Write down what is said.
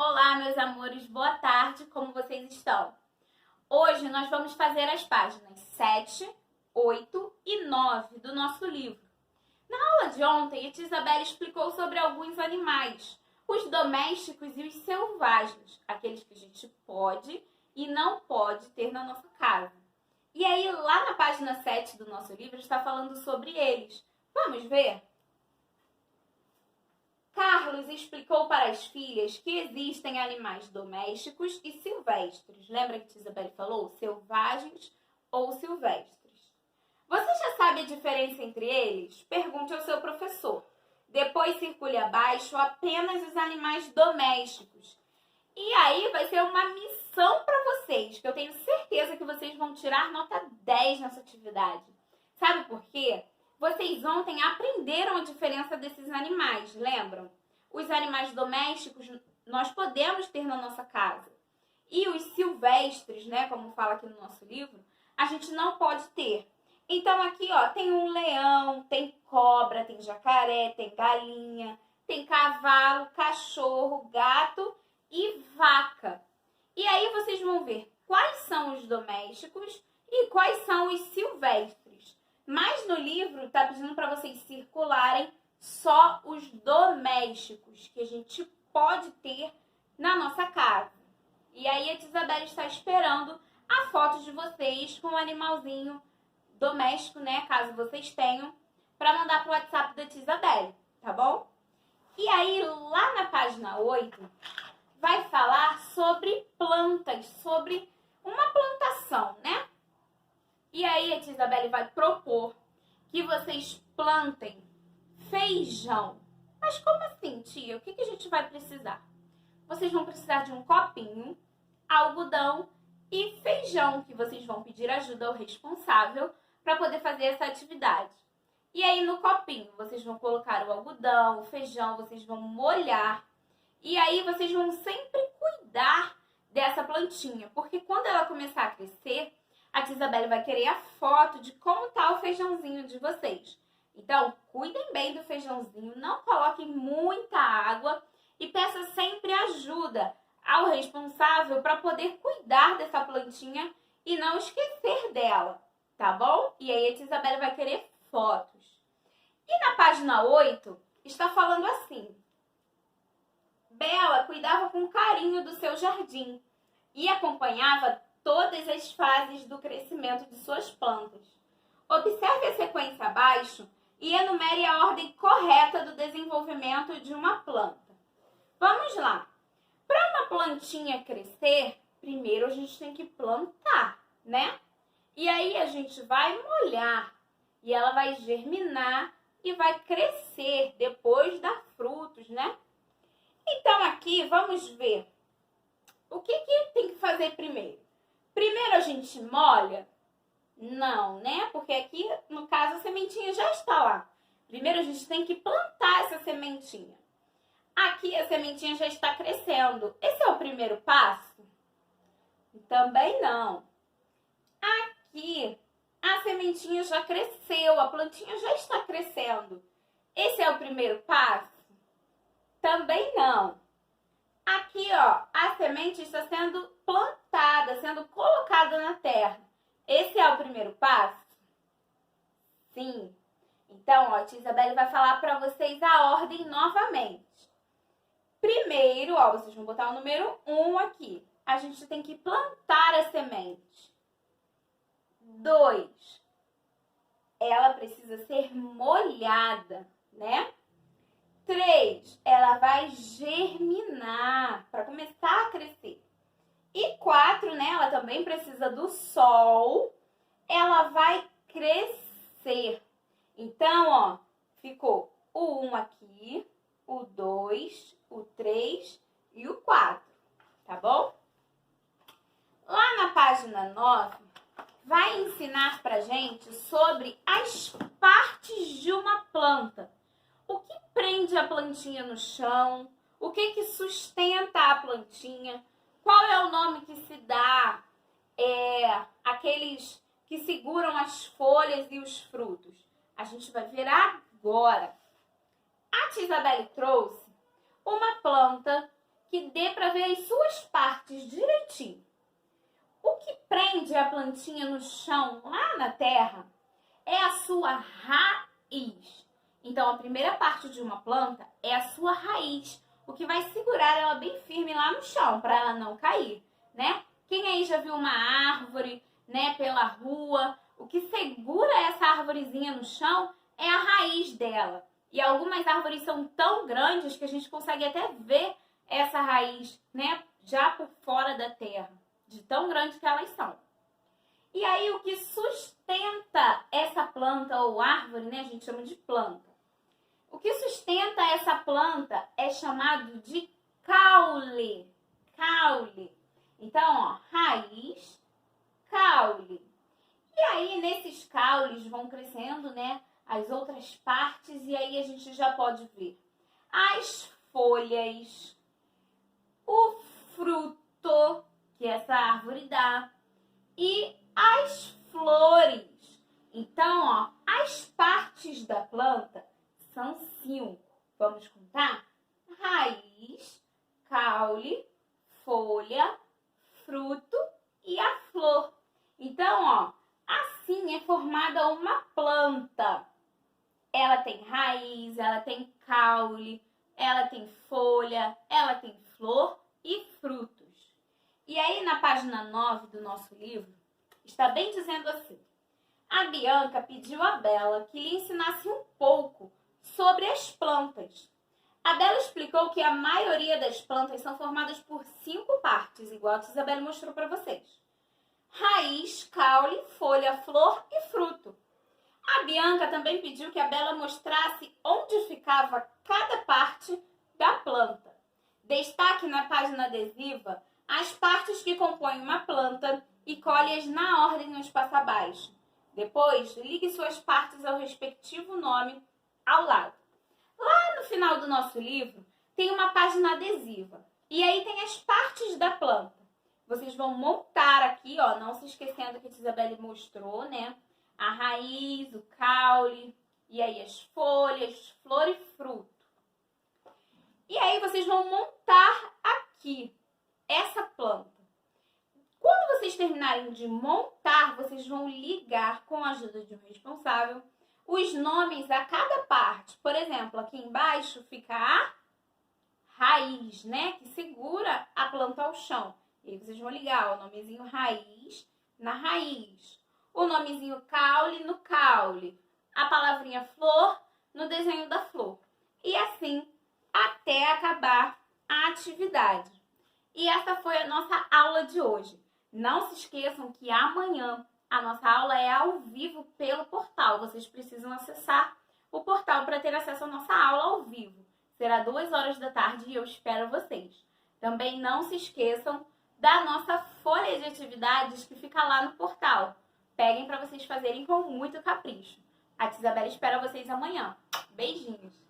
Olá, meus amores, boa tarde, como vocês estão? Hoje nós vamos fazer as páginas 7, 8 e 9 do nosso livro. Na aula de ontem, a tia Isabela explicou sobre alguns animais, os domésticos e os selvagens, aqueles que a gente pode e não pode ter na nossa casa. E aí, lá na página 7 do nosso livro, está falando sobre eles. Vamos ver? Carlos explicou para as filhas que existem animais domésticos e silvestres. Lembra que a tia Isabelle falou? Selvagens ou silvestres. Você já sabe a diferença entre eles? Pergunte ao seu professor. Depois circule abaixo apenas os animais domésticos. E aí vai ser uma missão para vocês, que eu tenho certeza que vocês vão tirar nota 10 nessa atividade. Sabe por quê? Vocês ontem aprenderam a diferença desses animais, lembram? Os animais domésticos nós podemos ter na nossa casa. E os silvestres, né, como fala aqui no nosso livro, a gente não pode ter. Então aqui, ó, tem um leão, tem cobra, tem jacaré, tem galinha, tem cavalo, cachorro, gato e vaca. E aí vocês vão ver quais são os domésticos e quais são os silvestres. Mas no livro está pedindo para vocês circularem só os domésticos que a gente pode ter na nossa casa. E aí a tia Isabela está esperando a foto de vocês com o animalzinho doméstico, né? Caso vocês tenham, para mandar para o WhatsApp da tia Isabela, tá bom? E aí lá na página 8 vai falar sobre plantas, sobre uma plantação, né? E aí a tia Isabelle vai propor que vocês plantem feijão. Mas como assim, tia? O que a gente vai precisar? Vocês vão precisar de um copinho, algodão e feijão, que vocês vão pedir ajuda ao responsável para poder fazer essa atividade. E aí no copinho vocês vão colocar o algodão, o feijão, vocês vão molhar. E aí vocês vão sempre cuidar dessa plantinha, porque quando ela começar a crescer, a tia Isabelle vai querer a foto de como está o feijãozinho de vocês. Então, cuidem bem do feijãozinho, não coloquem muita água e peça sempre ajuda ao responsável para poder cuidar dessa plantinha e não esquecer dela, tá bom? E aí a tia Isabelle vai querer fotos. E na página 8 está falando assim: Bela cuidava com carinho do seu jardim e acompanhava todas as fases do crescimento de suas plantas. Observe a sequência abaixo e enumere a ordem correta do desenvolvimento de uma planta. Vamos lá. Para uma plantinha crescer, primeiro a gente tem que plantar, né? E aí a gente vai molhar e ela vai germinar e vai crescer, depois dar frutos, né? Então aqui vamos ver o que tem que fazer primeiro. Primeiro a gente molha? Não, né? Porque aqui, no caso, a sementinha já está lá. Primeiro a gente tem que plantar essa sementinha. Aqui a sementinha já está crescendo. Esse é o primeiro passo? Também não. Aqui a sementinha já cresceu, a plantinha já está crescendo. Esse é o primeiro passo? Também não. Aqui, ó, a semente está sendo plantada, sendo colocada na terra. Esse é o primeiro passo? Sim. Então, ó, a tia Isabelle vai falar para vocês a ordem novamente. Primeiro, ó, vocês vão botar o número 1 aqui. A gente tem que plantar a semente. 2. Ela precisa ser molhada, né? 3, ela vai germinar para começar a crescer. E 4, né, ela também precisa do sol, ela vai crescer. Então, ó, ficou o 1 aqui, o 2, o 3 e o 4, tá bom? Lá na página 9, vai ensinar pra gente sobre as partes de uma planta. O que prende a plantinha no chão? O que sustenta a plantinha? Qual é o nome que se dá aqueles que seguram as folhas e os frutos? A gente vai ver agora. A tia Isabelle trouxe uma planta que dê para ver plantinha no chão, lá na terra, é a sua raiz. Então, a primeira parte de uma planta é a sua raiz, o que vai segurar ela bem firme lá no chão, para ela não cair, né? Quem aí já viu uma árvore, né, pela rua? O que segura essa árvorezinha no chão é a raiz dela. E algumas árvores são tão grandes que a gente consegue até ver essa raiz, né, já por fora da terra, de tão grande que elas são. E aí o que sustenta essa planta ou árvore, né, a gente chama de planta. O que sustenta essa planta é chamado de caule. Caule. Então, ó, raiz, caule. E aí, nesses caules vão crescendo, né, as outras partes, e aí a gente já pode ver as folhas, o fruto que essa árvore dá e as flores. Então, ó, as partes da planta são 5. Vamos contar? Raiz, caule, folha, fruto e a flor. Então, ó, assim é formada uma planta. Ela tem raiz, ela tem caule, ela tem folha, ela tem flor e frutos. E aí na página 9 do nosso livro, está bem dizendo assim: a Bianca pediu a Bela que lhe ensinasse um pouco sobre as plantas. A Bela explicou que a maioria das plantas são formadas por 5 partes, igual a Isabelle mostrou para vocês: raiz, caule, folha, flor e fruto. A Bianca também pediu que a Bela mostrasse onde ficava cada parte da planta. Destaque na página adesiva as partes que compõem uma planta e colhe-as na ordem no espaço abaixo. Depois, ligue suas partes ao respectivo nome ao lado. Lá no final do nosso livro, tem uma página adesiva. E aí tem as partes da planta. Vocês vão montar aqui, ó, não se esquecendo que a Isabelle mostrou, né? A raiz, o caule, e aí as folhas, flor e fruto. E aí vocês vão montar aqui essa planta. Quando vocês terminarem de montar, vocês vão ligar com a ajuda de um responsável os nomes a cada parte. Por exemplo, aqui embaixo fica a raiz, né? Que segura a planta ao chão. E aí vocês vão ligar o nomezinho raiz na raiz. O nomezinho caule no caule. A palavrinha flor no desenho da flor. E assim até acabar a atividade. E essa foi a nossa aula de hoje. Não se esqueçam que amanhã a nossa aula é ao vivo pelo portal. Vocês precisam acessar o portal para ter acesso à nossa aula ao vivo. Será 2h da tarde e eu espero vocês. Também não se esqueçam da nossa folha de atividades que fica lá no portal. Peguem para vocês fazerem com muito capricho. A Tia Isabelle espera vocês amanhã. Beijinhos!